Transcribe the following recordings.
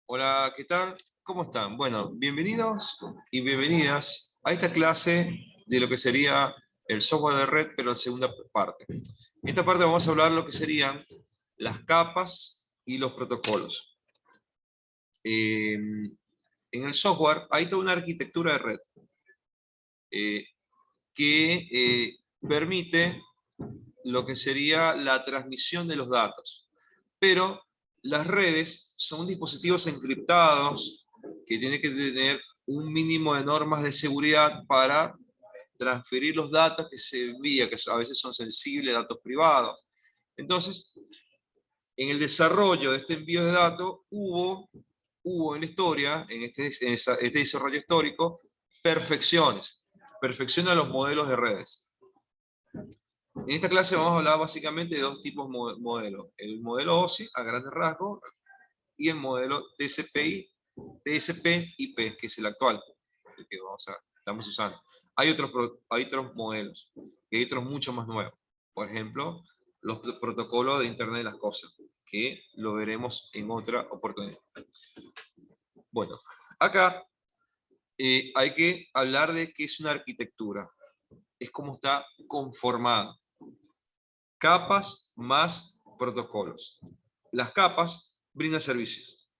Hola, ¿qué tal? ¿Cómo están? Bueno, bienvenidos y bienvenidas a esta clase de lo que sería el software de red, pero en segunda parte. En esta parte vamos a hablar lo que serían las capas y los protocolos. En el software hay toda una arquitectura de red eh, que permite lo que sería la transmisión de los datos. Pero las redes son dispositivos encriptados que tienen que tener un mínimo de normas de seguridad para transferir los datos que se envían, que a veces son sensibles, datos privados. Entonces, en el desarrollo de este envío de datos hubo en la historia, en este desarrollo histórico, perfecciones. Perfecciona los modelos de redes. En esta clase vamos a hablar básicamente de dos tipos de modelos. El modelo OSI, a grandes rasgos, y el modelo TCP/IP, que es el actual, el que estamos usando. Hay otros modelos, y hay otros mucho más nuevos. Por ejemplo, los protocolos de Internet de las Cosas, que lo veremos en otra oportunidad. Bueno, acá hay que hablar de qué es una arquitectura. Es cómo está conformada. Capas más protocolos. Las capas brindan servicios.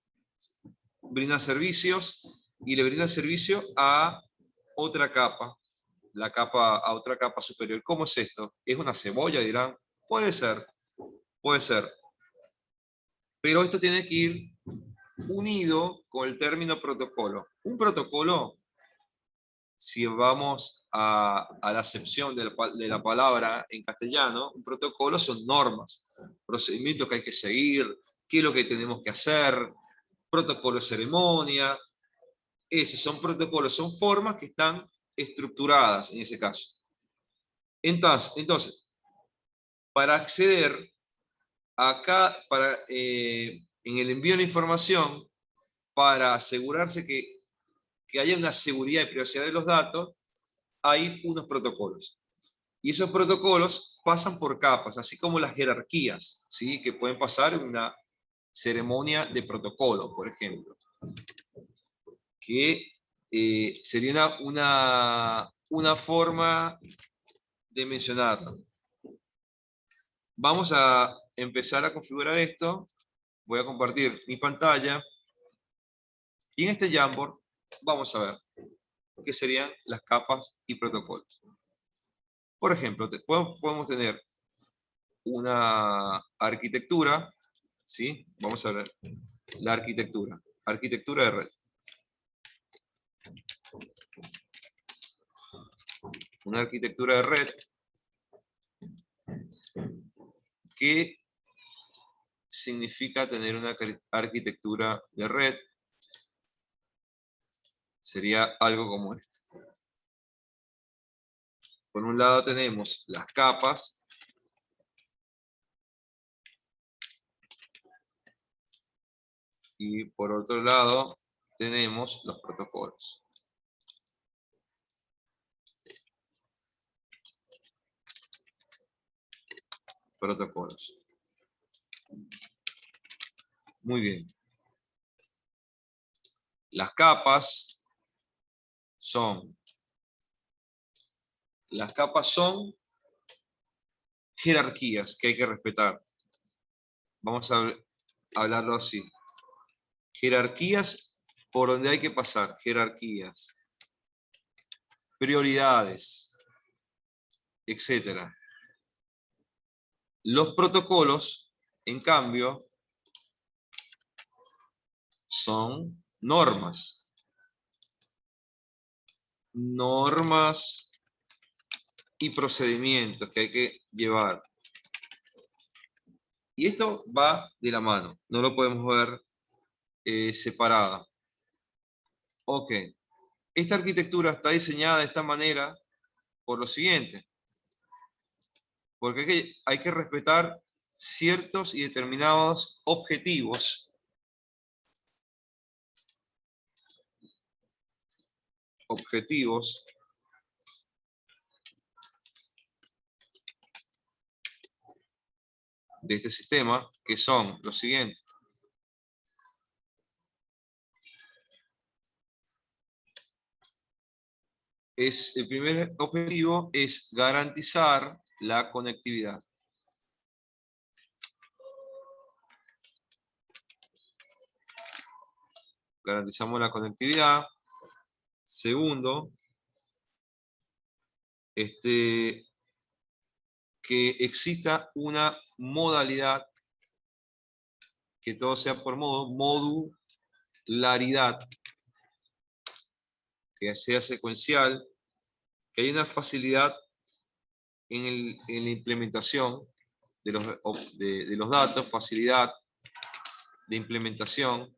Brindan servicios y le brindan servicio a otra capa, a otra capa superior. ¿Cómo es esto? ¿Es una cebolla? Dirán. Puede ser, puede ser. Pero esto tiene que ir unido con el término protocolo. Un protocolo, si vamos a la acepción de la palabra en castellano, un protocolo son normas, procedimientos que hay que seguir, qué es lo que tenemos que hacer, protocolo de ceremonia. Esos son protocolos, son formas que están estructuradas en ese caso. Entonces para acceder acá, en el envío de la información, para asegurarse que haya una seguridad y privacidad de los datos, hay unos protocolos. Y esos protocolos pasan por capas, así como las jerarquías, ¿sí? Que pueden pasar en una ceremonia de protocolo, por ejemplo. Que sería una forma de mencionarlo. Vamos a empezar a configurar esto. Voy a compartir mi pantalla. Y en este Jamboard vamos a ver qué serían las capas y protocolos. Por ejemplo, podemos tener una arquitectura, ¿sí? Vamos a ver la arquitectura de red. Una arquitectura de red que significa tener una arquitectura de red. Sería algo como esto. Por un lado tenemos las capas, y por otro lado tenemos los protocolos. Muy bien. Las capas son jerarquías que hay que respetar. Vamos a hablarlo así. Jerarquías por donde hay que pasar. Jerarquías. Prioridades. Etcétera. Los protocolos, en cambio, son normas. Normas y procedimientos que hay que llevar. Y esto va de la mano, no lo podemos ver separada. Ok, esta arquitectura está diseñada de esta manera por lo siguiente, porque hay que respetar ciertos y determinados objetivos. De este sistema, que son los siguientes. el primer objetivo es garantizar la conectividad. Garantizamos la conectividad. Segundo, que exista una modalidad, que todo sea por modularidad, que sea secuencial, que haya una facilidad en la implementación de los datos, facilidad de implementación.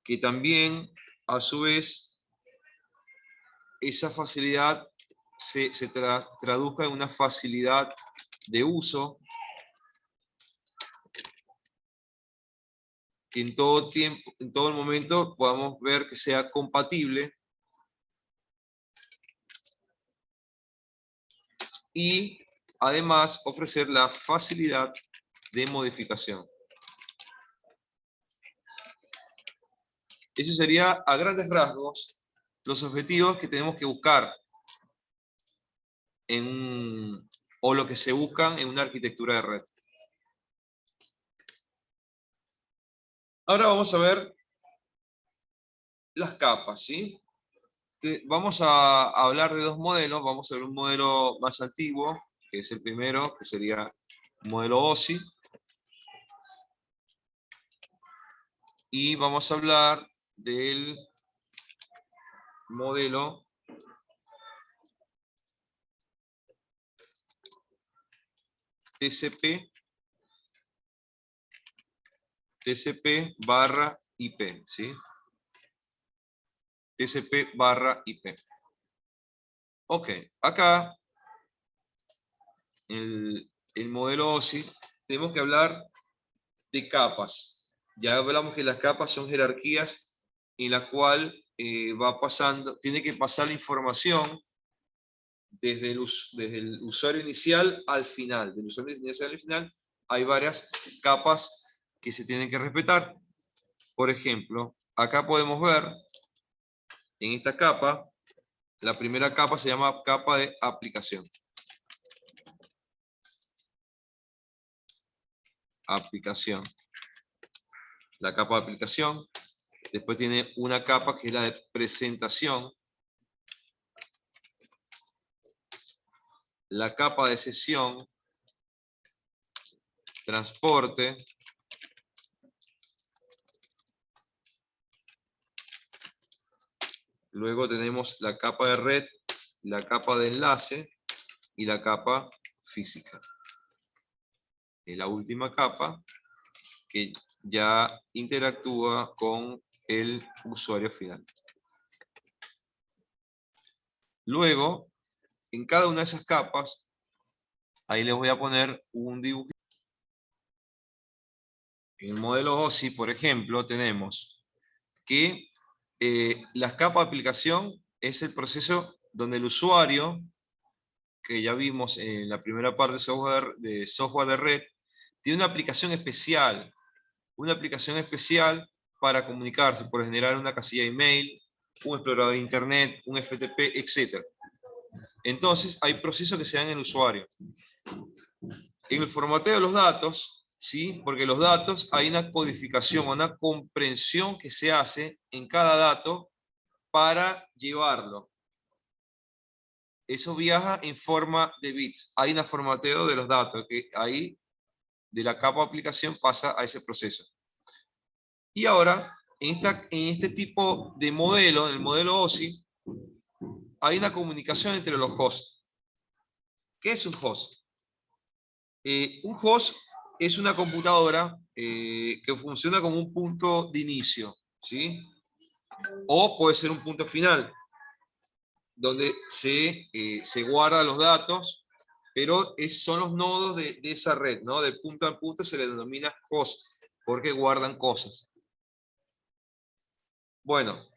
Que también, a su vez, esa facilidad se traduzca en una facilidad de uso, que en todo tiempo, en todo el momento podamos ver que sea compatible, y además ofrecer la facilidad de modificación. Eso sería, a grandes rasgos, los objetivos que tenemos que buscar o lo que se buscan en una arquitectura de red. Ahora vamos a ver las capas, ¿sí? Vamos a hablar de dos modelos. Vamos a ver un modelo más antiguo, que es el primero, que sería un modelo OSI. Y vamos a hablar del modelo TCP/IP, ¿sí? TCP/IP. Ok, acá, el modelo OSI, tenemos que hablar de capas. Ya hablamos que las capas son jerarquías en la cual tiene que pasar la información desde el usuario inicial al final. Del usuario inicial al final hay varias capas que se tienen que respetar. Por ejemplo, acá podemos ver, en esta capa, la primera capa se llama capa de aplicación. La capa de aplicación. Después tiene una capa que es la de presentación. La capa de sesión. Transporte. Luego tenemos la capa de red, la capa de enlace y la capa física. Es la última capa que ya interactúa con el usuario final. Luego, en cada una de esas capas, ahí les voy a poner un dibujo. En el modelo OSI, por ejemplo, tenemos que las capas de aplicación es el proceso donde el usuario, que ya vimos en la primera parte de software de red, tiene una aplicación especial para comunicarse, por generar una casilla de email, un explorador de internet, un FTP, etc. Entonces, hay procesos que se dan en el usuario. En el formateo de los datos, ¿sí? Porque los datos hay una codificación, una comprensión que se hace en cada dato para llevarlo. Eso viaja en forma de bits. Hay un formateo de los datos que ahí de la capa de aplicación pasa a ese proceso. Y ahora, en este tipo de modelo, en el modelo OSI, hay una comunicación entre los hosts. ¿Qué es un host? Un host es una computadora que funciona como un punto de inicio, ¿sí? O puede ser un punto final, donde se guardan los datos, pero son los nodos de esa red, ¿no? De punto a punto se le denomina host, porque guardan cosas. Bueno,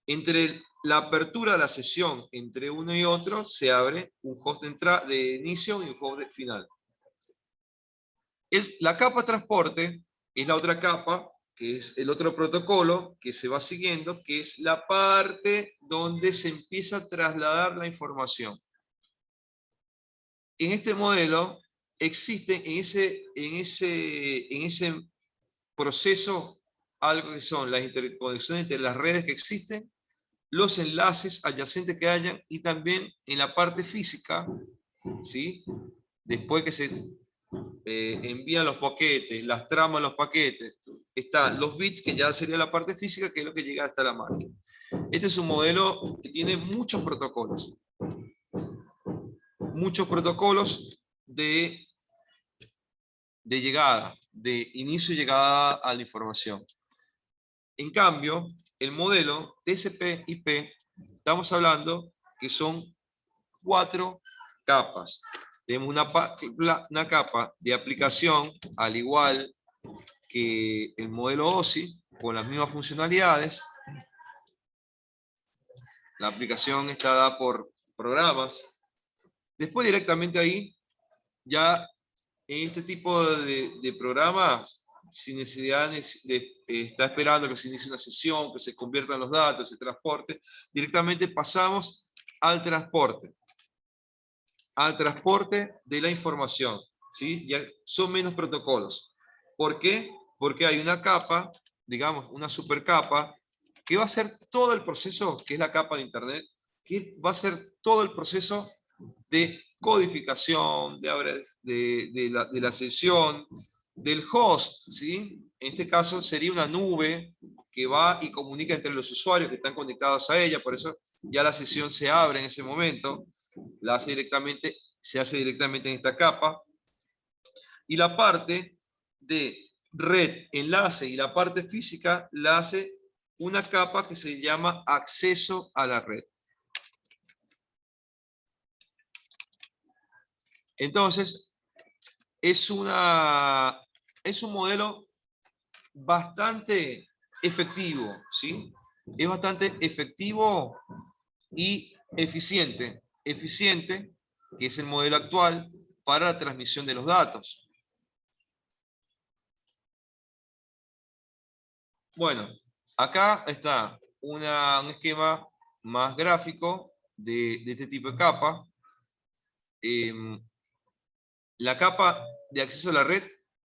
entre la apertura de la sesión entre uno y otro, se abre un host de inicio y un host de final. La capa transporte es la otra capa, que es el otro protocolo que se va siguiendo, que es la parte donde se empieza a trasladar la información. En este modelo existe en ese proceso algo que son las interconexiones entre las redes que existen, los enlaces adyacentes que hayan, y también en la parte física, ¿sí? Después que se envían los paquetes, las tramas de los paquetes, están los bits, que ya sería la parte física, que es lo que llega hasta la máquina. Este es un modelo que tiene muchos protocolos de llegada, de inicio y llegada a la información. En cambio, el modelo TCP/IP, estamos hablando que son 4 capas. Tenemos una capa de aplicación, al igual que el modelo OSI, con las mismas funcionalidades. La aplicación está dada por programas. Después directamente ahí, ya en este tipo de programas, sin necesidad de estar esperando que se inicie una sesión, que se conviertan los datos, se transporte, directamente pasamos al transporte de la información, ¿sí? Ya son menos protocolos. ¿Por qué? Porque hay una capa, digamos, una supercapa, que va a hacer todo el proceso, que es la capa de Internet, que va a hacer todo el proceso de codificación, de la sesión, del host, ¿sí? En este caso sería una nube que va y comunica entre los usuarios que están conectados a ella, por eso ya la sesión se abre en ese momento, se hace directamente en esta capa, y la parte de red, enlace y la parte física la hace una capa que se llama acceso a la red. Entonces, es un modelo bastante efectivo, ¿sí? Es bastante efectivo y eficiente. Eficiente, que es el modelo actual, para la transmisión de los datos. Bueno, acá está un esquema más gráfico de este tipo de capa. La capa de acceso a la red,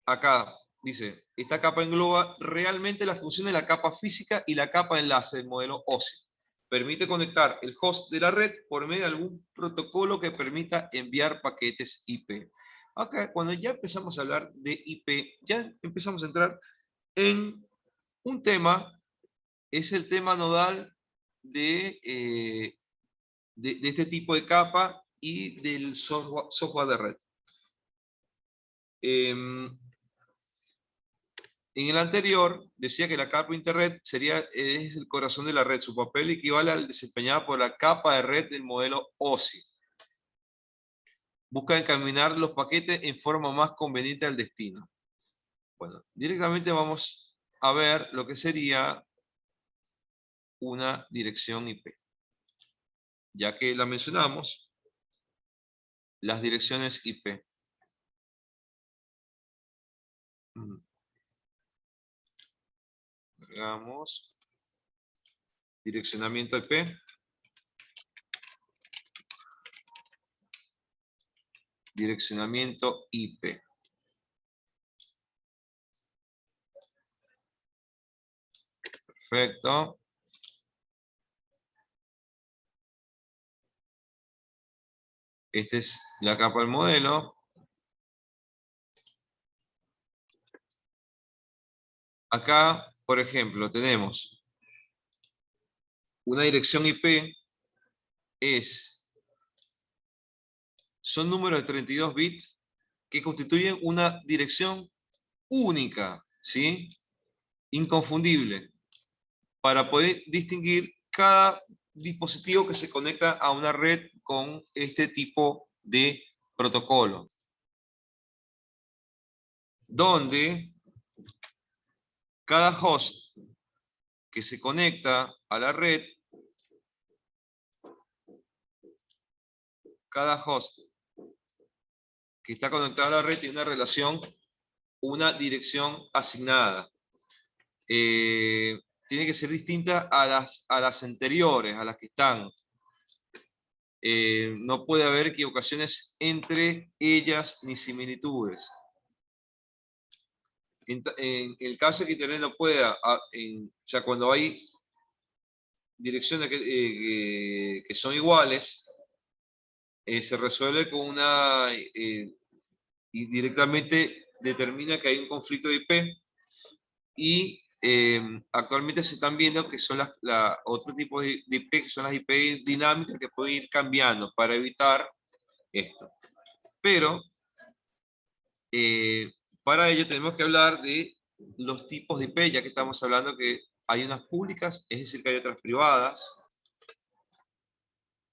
acá dice, esta capa engloba realmente las funciones de la capa física y la capa de enlace del modelo OSI. Permite conectar el host de la red por medio de algún protocolo que permita enviar paquetes IP. Acá, cuando ya empezamos a hablar de IP, ya empezamos a entrar en un tema, es el tema nodal de este tipo de capa y del software de red. En el anterior decía que la capa de Internet es el corazón de la red. Su papel equivale al desempeñado por la capa de red del modelo OSI. Busca encaminar los paquetes en forma más conveniente al destino. Bueno, directamente vamos a ver lo que sería una dirección IP. Ya que la mencionamos, las direcciones IP. Agregamos direccionamiento IP. Direccionamiento IP. Perfecto. Esta es la capa del modelo. Acá, por ejemplo, tenemos una dirección IP, son números de 32 bits que constituyen una dirección única, ¿sí? Inconfundible, para poder distinguir cada dispositivo que se conecta a una red con este tipo de protocolo. Donde cada host que se conecta a la red, cada host que está conectado a la red tiene una relación una dirección asignada. Tiene que ser distinta a las anteriores, a las que están. No puede haber equivocaciones entre ellas ni similitudes. En el caso de que Internet no pueda, o sea, cuando hay direcciones que son iguales, se resuelve con una, y directamente determina que hay un conflicto de IP, y actualmente se están viendo que son otro tipo de IP, que son las IP dinámicas, que pueden ir cambiando para evitar esto. Pero para ello tenemos que hablar de los tipos de IP, ya que estamos hablando que hay unas públicas, es decir, que hay otras privadas.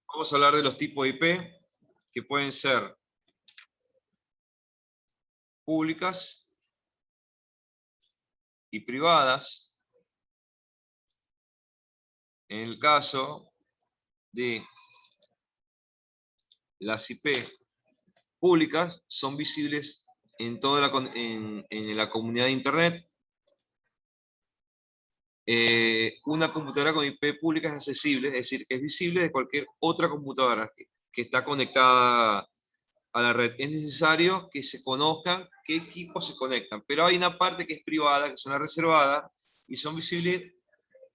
Vamos a hablar de los tipos de IP, que pueden ser públicas y privadas. En el caso de las IP públicas, son visibles en toda en la comunidad de Internet. Una computadora con IP pública es accesible, es decir, es visible de cualquier otra computadora que está conectada a la red. Es necesario que se conozcan qué equipos se conectan, pero hay una parte que es privada, que son las reservadas, y son visibles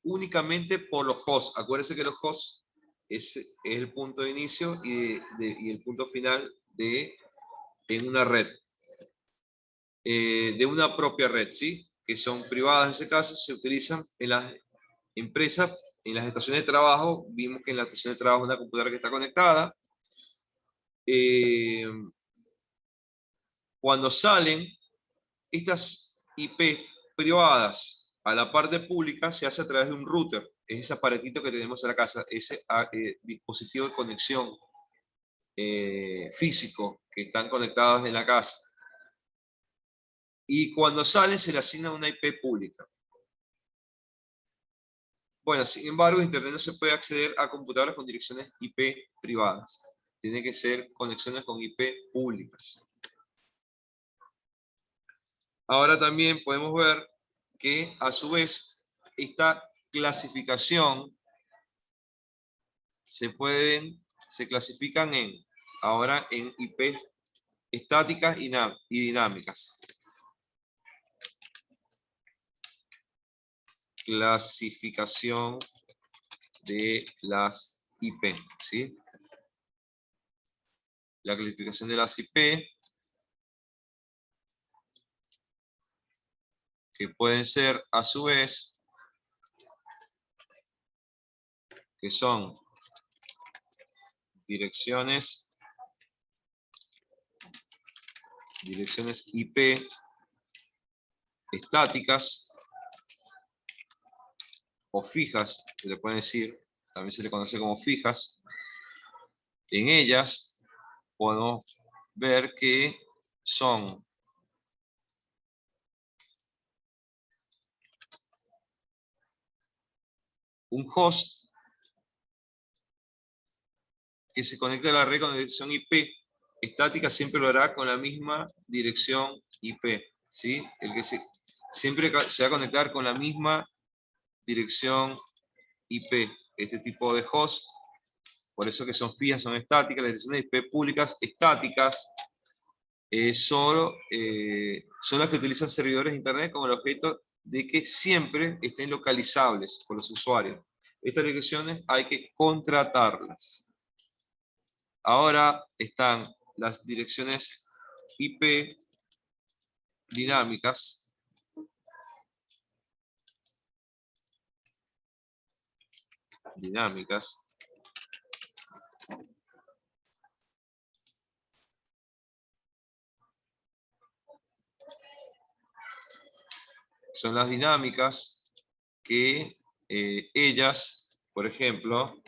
únicamente por los hosts. Acuérdense que los hosts es el punto de inicio y el punto final en una red, de una propia red, ¿sí? Que son privadas en ese caso, se utilizan en las empresas, en las estaciones de trabajo. Vimos que en la estación de trabajo es una computadora que está conectada. Cuando salen estas IP privadas a la parte pública, se hace a través de un router. Es ese aparatito que tenemos en la casa, ese dispositivo de conexión físico que están conectados en la casa. Y cuando salen, se le asigna una IP pública. Bueno, sin embargo, Internet no se puede acceder a computadoras con direcciones IP privadas. Tiene que ser conexiones con IP públicas. Ahora también podemos ver que, a su vez, esta clasificación se clasifican ahora en IP estáticas y dinámicas. Clasificación de las IP, ¿sí? La clasificación de las IP, que pueden ser, a su vez, que son direcciones IP estáticas o fijas, se le puede decir, también se le conoce como fijas. En ellas podemos ver que son un host que se conecta a la red con la dirección IP estática, siempre lo hará con la misma dirección IP, ¿sí? El que siempre se va a conectar con la misma dirección IP, este tipo de host. Por eso que son fijas, son estáticas. Las direcciones IP públicas estáticas son las que utilizan servidores de Internet con el objeto de que siempre estén localizables por los usuarios. Estas direcciones hay que contratarlas. Ahora están las direcciones IP dinámicas. Son las dinámicas que ellas, por ejemplo,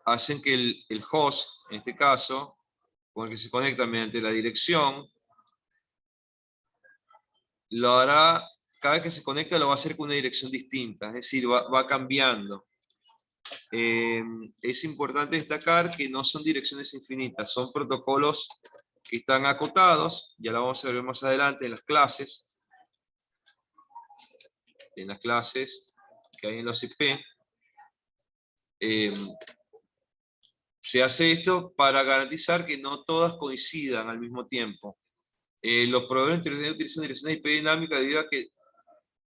hacen que el host, en este caso, con el que se conecta mediante la dirección, lo hará, cada vez que se conecta lo va a hacer con una dirección distinta, es decir, va cambiando. Es importante destacar que no son direcciones infinitas, son protocolos que están acotados, ya lo vamos a ver más adelante en las clases. En las clases que hay en los IP. Se hace esto para garantizar que no todas coincidan al mismo tiempo. Los proveedores de Internet utilizan direcciones IP dinámicas debido a que,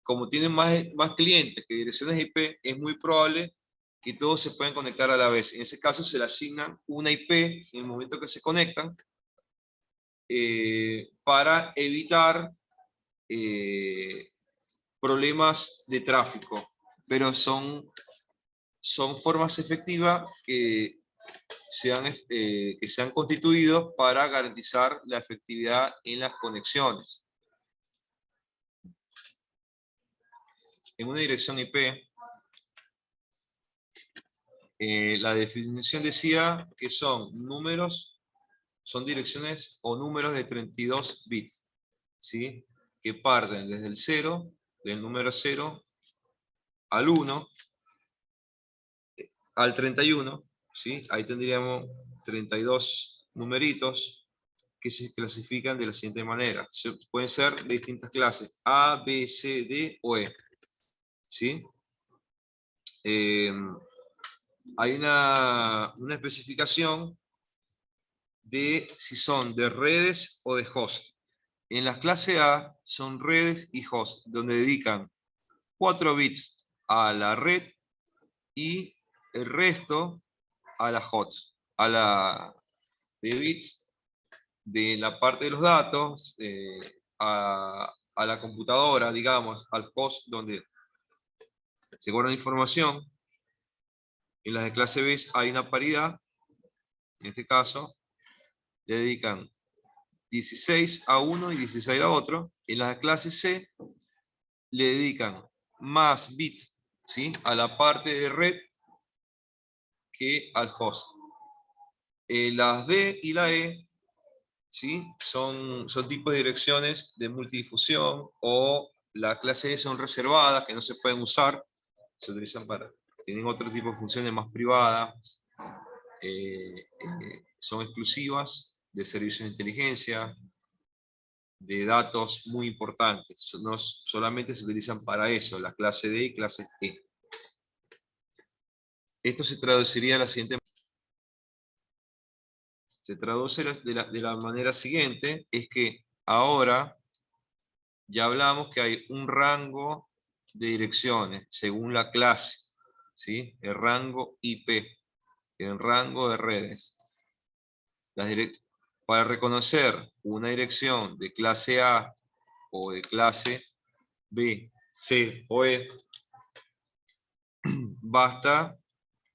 como tienen más clientes que direcciones IP, es muy probable que todos se puedan conectar a la vez. En ese caso se le asignan una IP en el momento que se conectan para evitar problemas de tráfico, pero son formas efectivas que se han constituido para garantizar la efectividad en las conexiones. En una dirección IP, la definición decía que son direcciones o números de 32 bits, ¿sí? Que parten desde el 0, del número 0 al 1, al 31, ¿sí? Ahí tendríamos 32 numeritos que se clasifican de la siguiente manera. Pueden ser de distintas clases, A, B, C, D o E, ¿sí? Hay una especificación de si son de redes o de host. En las clases A son redes y host, donde dedican 4 bits a la red y el resto a la host, a la de bits de la parte de los datos, a la computadora, digamos, al host donde se guarda la información. En las de clase B hay una paridad, en este caso le dedican 16 a uno y 16 a otro. En las de clase C le dedican más bits, ¿sí?, a la parte de red que al host. Las D y la E, ¿sí?, son tipos de direcciones de multidifusión, o la clase E son reservadas, que no se pueden usar, se utilizan tienen otro tipo de funciones más privadas, son exclusivas de servicios de inteligencia, de datos muy importantes. No solamente se utilizan para eso, la clase D y clase E. Esto se traduciría de la siguiente manera. Se traduce de la manera siguiente, es que ahora ya hablamos que hay un rango de direcciones según la clase, ¿sí? El rango IP, el rango de redes. Para reconocer una dirección de clase A o de clase B, C o E, basta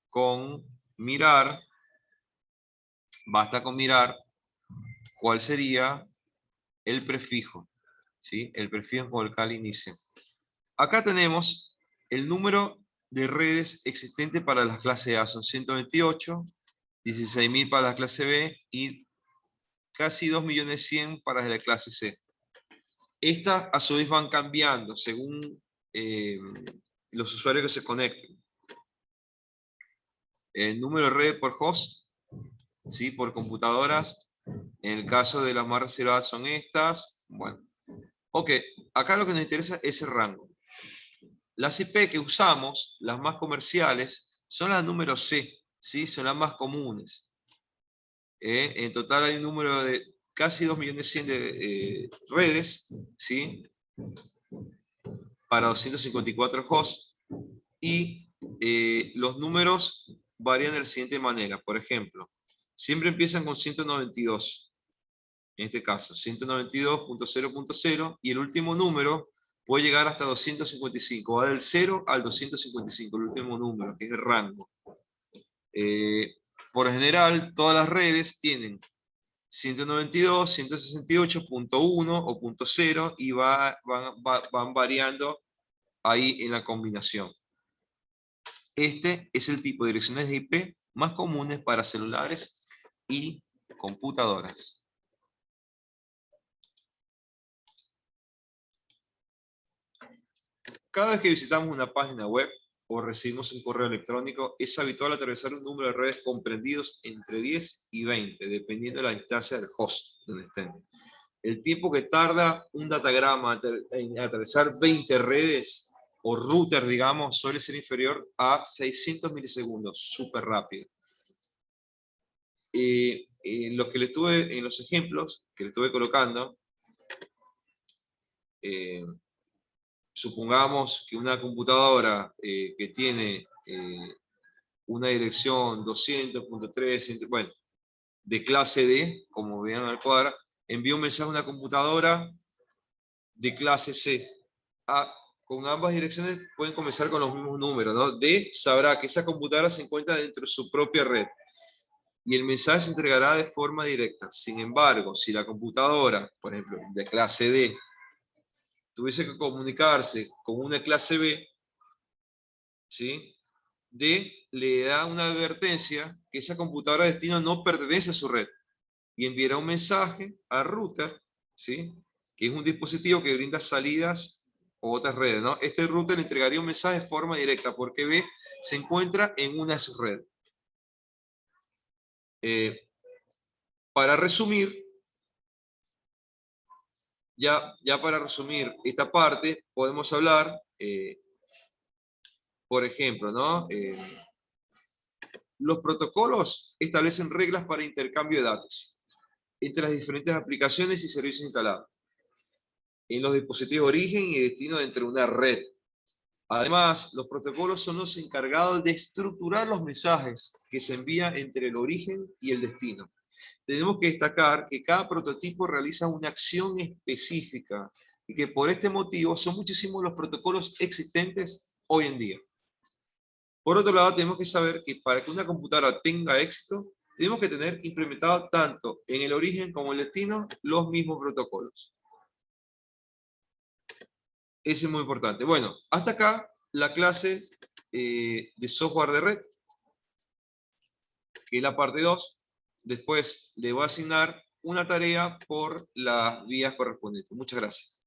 con mirar cuál sería el prefijo, ¿sí? El prefijo con el cual inicia. Acá tenemos el número de redes existentes para la clase A, son 128, 16.000 para la clase B y casi 2.100.000 para la clase C. Estas a su vez van cambiando según los usuarios que se conecten. El número de redes por host, ¿sí?, por computadoras. En el caso de las más reservadas son estas. Bueno, ok, acá lo que nos interesa es el rango. Las IP que usamos, las más comerciales, son las número C, ¿sí?, son las más comunes. En total hay un número de casi 2.100.000 de redes, ¿sí?, para 254 hosts, y los números varían de la siguiente manera. Por ejemplo, siempre empiezan con 192, en este caso 192.0.0, y el último número puede llegar hasta 255, va del 0 al 255, el último número, que es el rango. Por general, todas las redes tienen 192, 168.1 o .0, y van variando ahí en la combinación. Este es el tipo de direcciones de IP más comunes para celulares y computadoras. Cada vez que visitamos una página web o recibimos un correo electrónico, es habitual atravesar un número de redes comprendidos entre 10 y 20, dependiendo de la distancia del host donde estén. El tiempo que tarda un datagrama en atravesar 20 redes o router, digamos, suele ser inferior a 600 milisegundos, súper rápido. Lo que le estuve, en los ejemplos que le estuve colocando, supongamos que una computadora que tiene una dirección 200.3, bueno, de clase D, como vean al cuadro, envía un mensaje a una computadora de clase C. Con ambas direcciones pueden comenzar con los mismos números, ¿no? D sabrá que esa computadora se encuentra dentro de su propia red y el mensaje se entregará de forma directa. Sin embargo, si la computadora, por ejemplo, de clase D, tuviese que comunicarse con una clase B, ¿sí? D le da una advertencia que esa computadora de destino no pertenece a su red y enviará un mensaje al router, ¿sí? Que es un dispositivo que brinda salidas o otras redes, ¿no? Este router le entregaría un mensaje de forma directa porque B se encuentra en una de sus redes. Para resumir, ya para resumir esta parte, podemos hablar, por ejemplo, ¿no? Los protocolos establecen reglas para intercambio de datos entre las diferentes aplicaciones y servicios instalados en los dispositivos de origen y destino dentro de una red. Además, los protocolos son los encargados de estructurar los mensajes que se envían entre el origen y el destino. Tenemos que destacar que cada prototipo realiza una acción específica y que por este motivo son muchísimos los protocolos existentes hoy en día. Por otro lado, tenemos que saber que para que una computadora tenga éxito, tenemos que tener implementado tanto en el origen como en el destino los mismos protocolos. Eso es muy importante. Bueno, hasta acá la clase de software de red, que es la parte 2. Después le voy a asignar una tarea por las vías correspondientes. Muchas gracias.